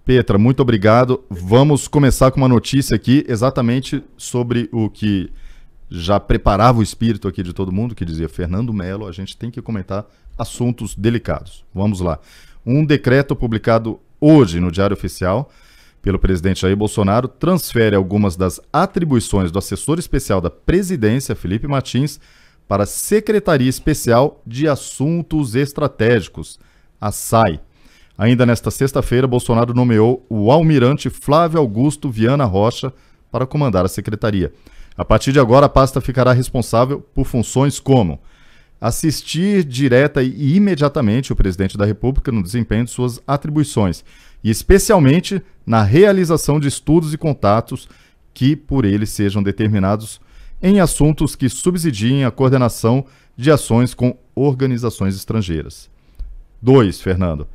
Petra, muito obrigado. Vamos começar com uma notícia aqui exatamente sobre o que já preparava o espírito aqui de todo mundo, que dizia Fernando Melo, a gente tem que comentar assuntos delicados. Vamos lá. Um decreto publicado hoje no Diário Oficial pelo presidente Jair Bolsonaro transfere algumas das atribuições do assessor especial da presidência, Felipe Martins, para a Secretaria Especial de Assuntos Estratégicos, a SAI. Ainda nesta sexta-feira, Bolsonaro nomeou o almirante Flávio Augusto Viana Rocha para comandar a secretaria. A partir de agora, a pasta ficará responsável por funções como assistir direta e imediatamente o presidente da República no desempenho de suas atribuições e especialmente na realização de estudos e contatos que por ele sejam determinados em assuntos que subsidiem a coordenação de ações com organizações estrangeiras. 2, Fernando.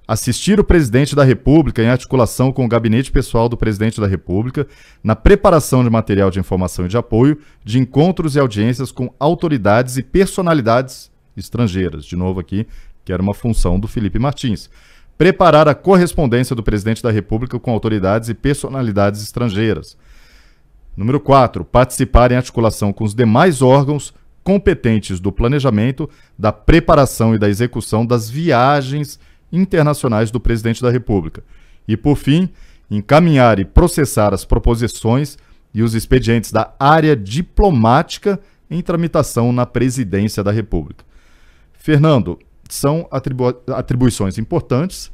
Assistir o presidente da República em articulação com o gabinete pessoal do presidente da República na preparação de material de informação e de apoio de encontros e audiências com autoridades e personalidades estrangeiras. De novo aqui, que era uma função do Felipe Martins. Preparar a correspondência do presidente da República com autoridades e personalidades estrangeiras. Número 4. Participar em articulação com os demais órgãos competentes do planejamento, da preparação e da execução das viagens internacionais do presidente da República. E, por fim, encaminhar e processar as proposições e os expedientes da área diplomática em tramitação na presidência da República. Fernando, são atribuições importantes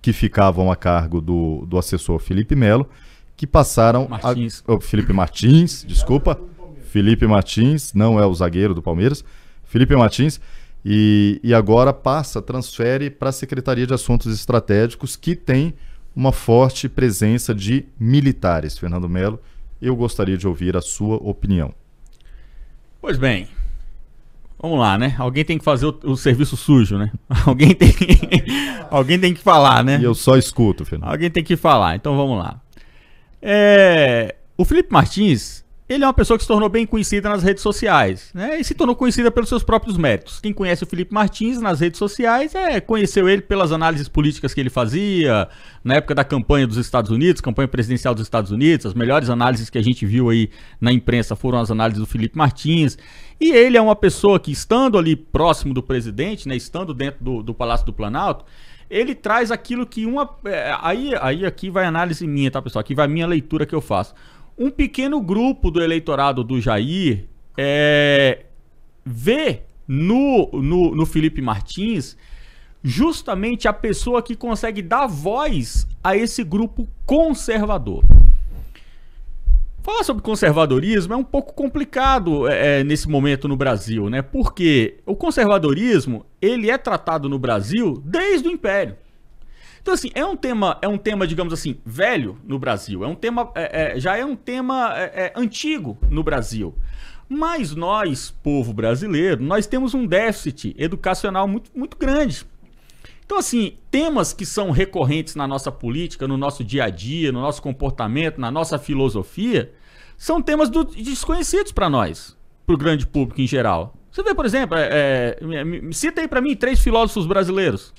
que ficavam a cargo do assessor Felipe Melo, que passaram Felipe Martins, desculpa, Felipe Martins, não é o zagueiro do Palmeiras, Felipe Martins, e agora transfere para a Secretaria de Assuntos Estratégicos, que tem uma forte presença de militares. Fernando Melo, eu gostaria de ouvir a sua opinião. Pois bem, vamos lá, né? Alguém tem que fazer o serviço sujo, né? Alguém tem que falar, né? E eu só escuto, Fernando. Alguém tem que falar, então vamos lá. O Felipe Martins, ele é uma pessoa que se tornou bem conhecida nas redes sociais, né? E se tornou conhecida pelos seus próprios méritos. Quem conhece o Felipe Martins nas redes sociais conheceu ele pelas análises políticas que ele fazia na época da campanha dos Estados Unidos, campanha presidencial dos Estados Unidos. As melhores análises que a gente viu aí na imprensa foram as análises do Felipe Martins. E ele é uma pessoa que, estando ali próximo do presidente, né, estando dentro do Palácio do Planalto, ele traz aquilo que aqui vai a análise minha, tá, pessoal? Aqui vai a minha leitura que eu faço. Um pequeno grupo do eleitorado do Jair vê no Felipe Martins justamente a pessoa que consegue dar voz a esse grupo conservador. Falar sobre conservadorismo é um pouco complicado nesse momento no Brasil, né? Porque o conservadorismo, ele é tratado no Brasil desde o Império. Então, assim, é um tema, digamos assim, velho no Brasil. Já é um tema antigo no Brasil. Mas nós, povo brasileiro, nós temos um déficit educacional muito, muito grande. Então, assim, temas que são recorrentes na nossa política, no nosso dia a dia, no nosso comportamento, na nossa filosofia, são temas desconhecidos para nós, para o grande público em geral. Você vê, por exemplo, cita aí para mim 3 filósofos brasileiros.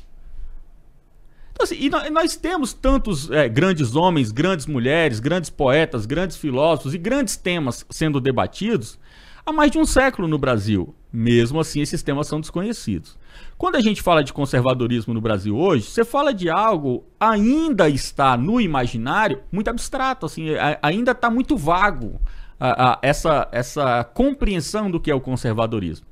Então, assim, e nós temos tantos grandes homens, grandes mulheres, grandes poetas, grandes filósofos e grandes temas sendo debatidos há mais de um século no Brasil. Mesmo assim, esses temas são desconhecidos. Quando a gente fala de conservadorismo no Brasil hoje, você fala de algo ainda está no imaginário muito abstrato, assim, ainda está muito vago essa compreensão do que é o conservadorismo.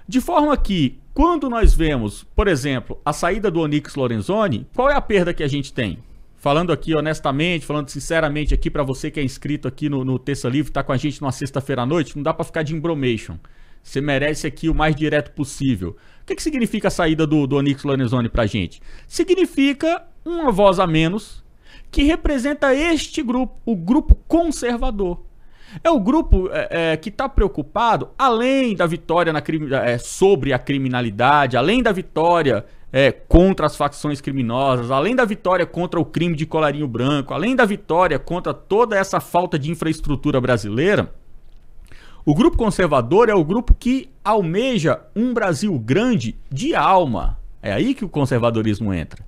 De forma que, quando nós vemos, por exemplo, a saída do Onyx Lorenzoni, qual é a perda que a gente tem? Falando aqui honestamente, falando sinceramente aqui para você que é inscrito aqui no Terça Livre, tá com a gente numa sexta-feira à noite, não dá para ficar de embromation. Você merece aqui o mais direto possível. O que significa a saída do Onyx Lorenzoni pra gente? Significa uma voz a menos que representa este grupo, o grupo conservador. É o grupo que está preocupado, além da vitória sobre a criminalidade, além da vitória contra as facções criminosas, além da vitória contra o crime de colarinho branco, além da vitória contra toda essa falta de infraestrutura brasileira, o grupo conservador é o grupo que almeja um Brasil grande de alma. É aí que o conservadorismo entra.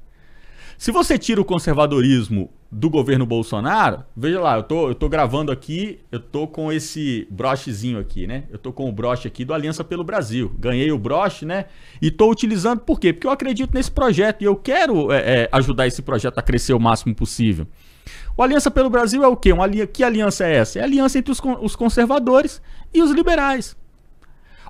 Se você tira o conservadorismo do governo Bolsonaro, veja lá, eu tô gravando aqui, eu tô com esse brochezinho aqui, né? Eu tô com o broche aqui do Aliança pelo Brasil. Ganhei o broche, né? E tô utilizando por quê? Porque eu acredito nesse projeto e eu quero ajudar esse projeto a crescer o máximo possível. O Aliança pelo Brasil é o quê? Que aliança é essa? É a aliança entre os conservadores e os liberais.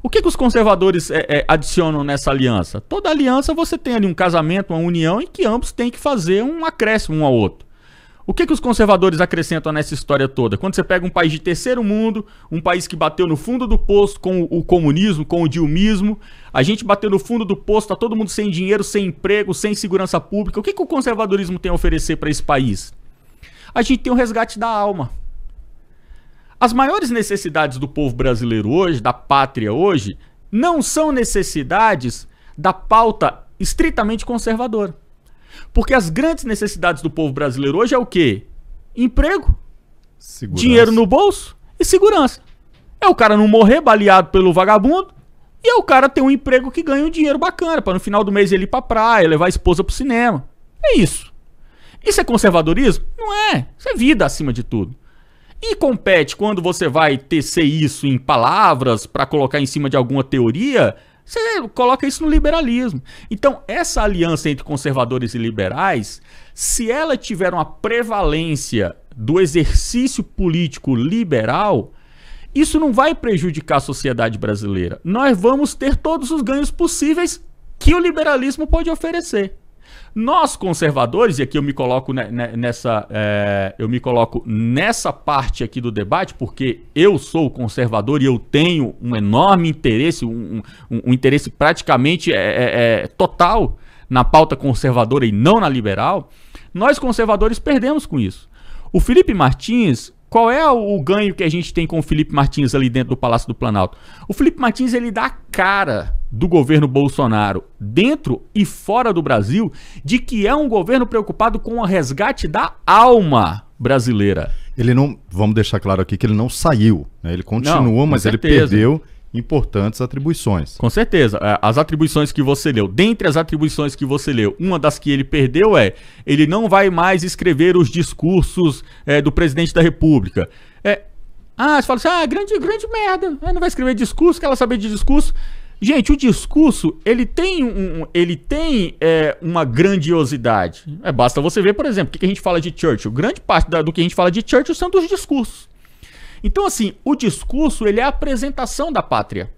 O que os conservadores adicionam nessa aliança? Toda aliança você tem ali um casamento, uma união em que ambos têm que fazer um acréscimo um ao outro. O que os conservadores acrescentam nessa história toda? Quando você pega um país de terceiro mundo, um país que bateu no fundo do poço com o comunismo, com o dilmismo, a gente bateu no fundo do poço, tá todo mundo sem dinheiro, sem emprego, sem segurança pública. O que o conservadorismo tem a oferecer para esse país? A gente tem o resgate da alma. As maiores necessidades do povo brasileiro hoje, da pátria hoje, não são necessidades da pauta estritamente conservadora. Porque as grandes necessidades do povo brasileiro hoje é o quê? Emprego, segurança, dinheiro no bolso e segurança. É o cara não morrer baleado pelo vagabundo e é o cara ter um emprego que ganha um dinheiro bacana para no final do mês ele ir pra praia, levar a esposa pro cinema. É isso. Isso é conservadorismo? Não é. Isso é vida acima de tudo. E compete quando você vai tecer isso em palavras para colocar em cima de alguma teoria, você coloca isso no liberalismo. Então, essa aliança entre conservadores e liberais, se ela tiver uma prevalência do exercício político liberal, isso não vai prejudicar a sociedade brasileira. Nós vamos ter todos os ganhos possíveis que o liberalismo pode oferecer. Nós conservadores, e aqui eu me coloco nessa parte aqui do debate, porque eu sou conservador e eu tenho um enorme interesse, um interesse praticamente total na pauta conservadora e não na liberal. Nós conservadores perdemos com isso. O Felipe Martins, qual é o ganho que a gente tem com o Felipe Martins ali dentro do Palácio do Planalto? O Felipe Martins, ele dá a cara do governo Bolsonaro, dentro e fora do Brasil, de que é um governo preocupado com o resgate da alma brasileira. Ele não, vamos deixar claro aqui que ele não saiu, né? Ele continua, mas ele perdeu importantes atribuições. Com certeza. As atribuições que você leu, dentre as atribuições que você leu, uma das que ele perdeu ele não vai mais escrever os discursos do presidente da República. Você fala assim, grande merda, não vai escrever discurso, quer saber de discurso? Gente, o discurso, ele tem uma grandiosidade. Basta você ver, por exemplo, o que a gente fala de Churchill. Grande parte do que a gente fala de Churchill são dos discursos. Então, assim, o discurso, ele é a apresentação da pátria.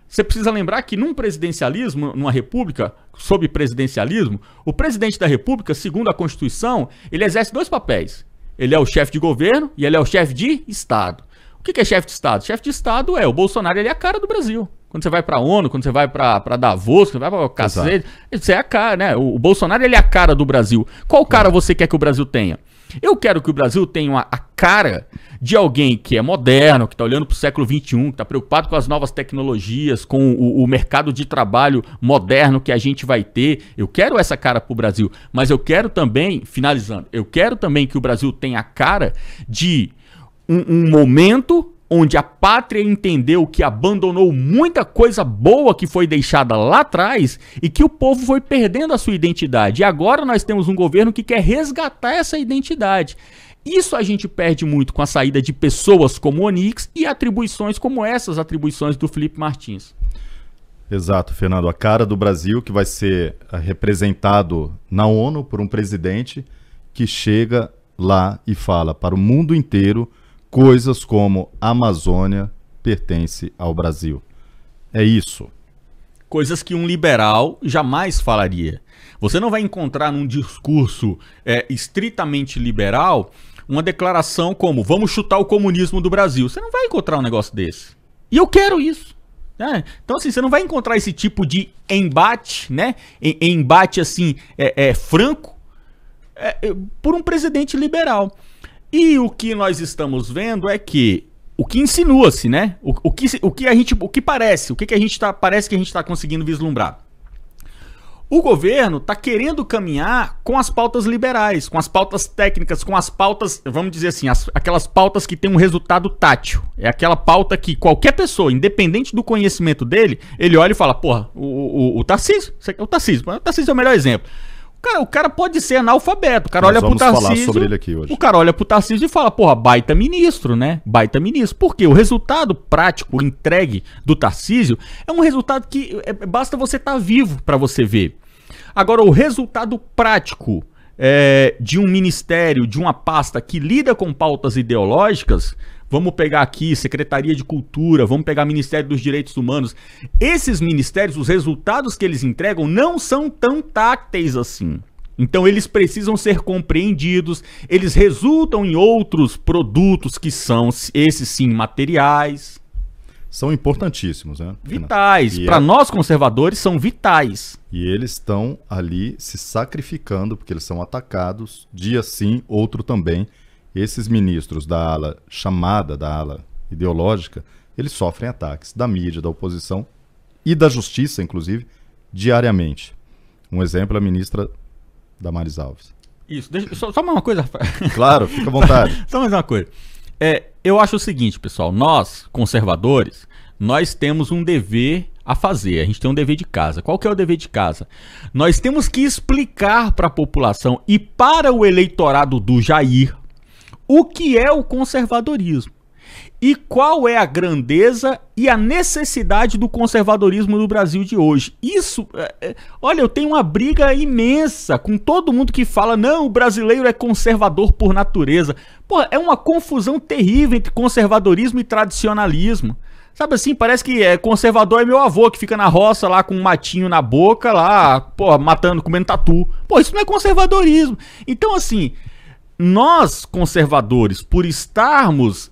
Você precisa lembrar que num presidencialismo, numa república, sob presidencialismo, o presidente da república, segundo a Constituição, ele exerce dois papéis. Ele é o chefe de governo e ele é o chefe de Estado. O que é chefe de Estado? Chefe de Estado o Bolsonaro, ele é a cara do Brasil. Quando você vai pra ONU, quando você vai pra Davos, quando você vai pra cacete, você é a cara, né? O Bolsonaro, ele é a cara do Brasil. Qual cara você quer que o Brasil tenha? Eu quero que o Brasil tenha a cara de alguém que é moderno, que está olhando para o século XXI, que está preocupado com as novas tecnologias, com o mercado de trabalho moderno que a gente vai ter. Eu quero essa cara para o Brasil, mas eu quero também, finalizando, eu quero também que o Brasil tenha a cara de um momento onde a pátria entendeu que abandonou muita coisa boa que foi deixada lá atrás e que o povo foi perdendo a sua identidade. E agora nós temos um governo que quer resgatar essa identidade. Isso a gente perde muito com a saída de pessoas como o Onyx e atribuições como essas atribuições do Felipe Martins. Exato, Fernando. A cara do Brasil que vai ser representado na ONU por um presidente que chega lá e fala para o mundo inteiro coisas como a Amazônia pertence ao Brasil. É isso. Coisas que um liberal jamais falaria. Você não vai encontrar num discurso estritamente liberal uma declaração como vamos chutar o comunismo do Brasil. Você não vai encontrar um negócio desse. E eu quero isso. Né? Então, assim, você não vai encontrar esse tipo de embate, né? Embate, assim, franco, por um presidente liberal. E o que nós estamos vendo é que o que insinua-se, né? O que parece que a gente está conseguindo vislumbrar. O governo está querendo caminhar com as pautas liberais, com as pautas técnicas, com as pautas, vamos dizer assim, aquelas pautas que tem um resultado tátil. É aquela pauta que qualquer pessoa, independente do conhecimento dele, ele olha e fala, porra, o Tarcísio é o melhor exemplo. O cara pode ser analfabeto. O cara Nós olha pro vamos falar Tarcísio. sobre ele aqui hoje. O cara olha pro Tarcísio e fala, porra, baita ministro, né? Baita ministro. Por quê? O resultado prático entregue do Tarcísio é um resultado que basta você estar vivo para você ver. Agora, o resultado prático de um ministério, de uma pasta que lida com pautas ideológicas, vamos pegar aqui Secretaria de Cultura, vamos pegar Ministério dos Direitos Humanos. Esses ministérios, os resultados que eles entregam não são tão tácteis assim. Então eles precisam ser compreendidos, eles resultam em outros produtos que são, esses sim, materiais. São importantíssimos, né? Vitais. Para nós conservadores são vitais. E eles estão ali se sacrificando, porque eles são atacados, dia sim, outro também. Esses ministros da ala chamada, da ala ideológica, eles sofrem ataques da mídia, da oposição e da justiça, inclusive, diariamente. Um exemplo é a ministra Damares Alves. Isso, só mais uma coisa. Claro, fica à vontade. Só mais uma coisa. Eu acho o seguinte, pessoal, nós, conservadores, nós temos um dever a fazer, a gente tem um dever de casa. Qual que é o dever de casa? Nós temos que explicar para a população e para o eleitorado do Jair o que é o conservadorismo e qual é a grandeza e a necessidade do conservadorismo no Brasil de hoje. Isso, olha, eu tenho uma briga imensa com todo mundo que fala, não, o brasileiro é conservador por natureza. Pô, é uma confusão terrível entre conservadorismo e tradicionalismo. Sabe assim, parece que conservador é meu avô que fica na roça lá com um matinho na boca lá, pô, matando, comendo tatu. Pô, isso não é conservadorismo. Então assim, nós, conservadores, por estarmos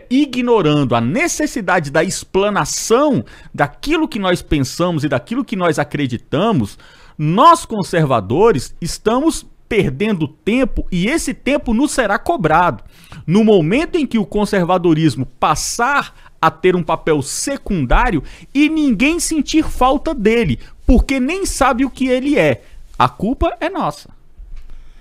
ignorando a necessidade da explanação daquilo que nós pensamos e daquilo que nós acreditamos, nós, conservadores, estamos perdendo tempo e esse tempo nos será cobrado. No momento em que o conservadorismo passar a ter um papel secundário e ninguém sentir falta dele, porque nem sabe o que ele é, a culpa é nossa.